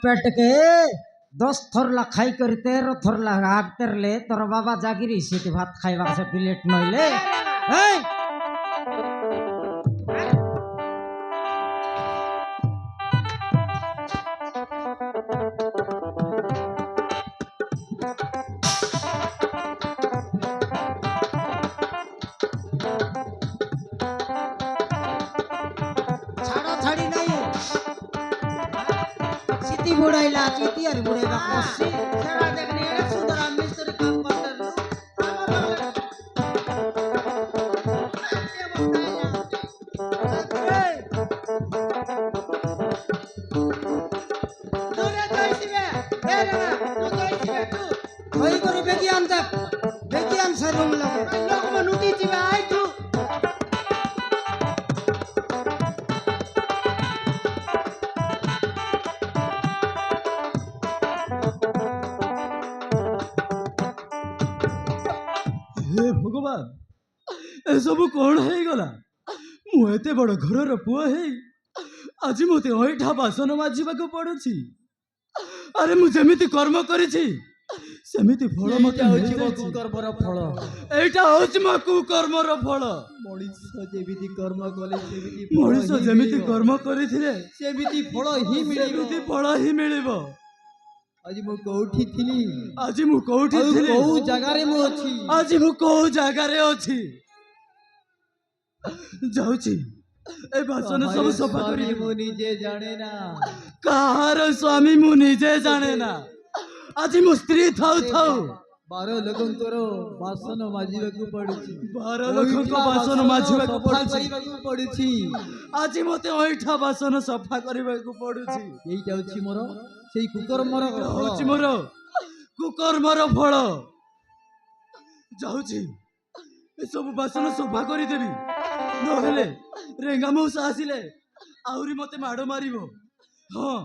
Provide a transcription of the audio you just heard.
पेट के 10 थरला खाई कर 13 थरला आग तेरले तोर बाबा जागिरी सीट भात खाइबा से प्लेट नइले छाड़ा छाड़ी नहीं चिती बुड़ाइला चिती और बुड़ाइबा कोसी सारा देखने एक सुंदर मिस्त्री काम करते लो होई करी बेगियान दे बेगियान से रूम लगे लोग मनुती जीवे आई तू हे भगवान ए सब कौन है गला मु एते बड़ घरर पुआ है आज मते ओइठा बासन माजिबा को पड़ुछि अरे मु जेमिति कर्म करिछि सेमिति फल मते होछि मो कुकर्मर फल एटा होछि मो कुकर्मर फल मଣିଷ ଯେମିତି କର୍ମ କଲେ ସେମିତି मଣିष जेमिति कर्म करिथिले ସେମିତି ଫଳ ହିଁ ମିଳିବ सेमिति फल ही मिलिबो ଆଜି ମୁଁ କୋଉଠି ଥିଲି आज मु कोठी थिले କୋଉ ଜାଗାରେ ମୁଁ ଅଛି आज मु को जागारे अछि जाउछि ए बासन सब सफा करी ମୁଁ ନିଜେ ଜାଣେ ନା कहार स्वामी मु निजे जाने ना आज मु स्त्री थाउ थाउ 12 ଲୋକଙ୍କର ବାସନ ମାଜିବାକୁ ପଡୁଛି 12 ଲୋକଙ୍କ ବାସନ ମାଜିବାକୁ ପଡୁଛି କରିବାକୁ ପଡୁଛି आज मते ओइठा बासन सफा करबाकू पडुछि এইটা হচ্ছে ମୋର সেই কুকর্মর होछि मोर कुकर्मर फल जाउछि ए सब बासन सफा करी देबी नहेले रेंगा मौसा आसिले आउरी मते माडो मारिबो हां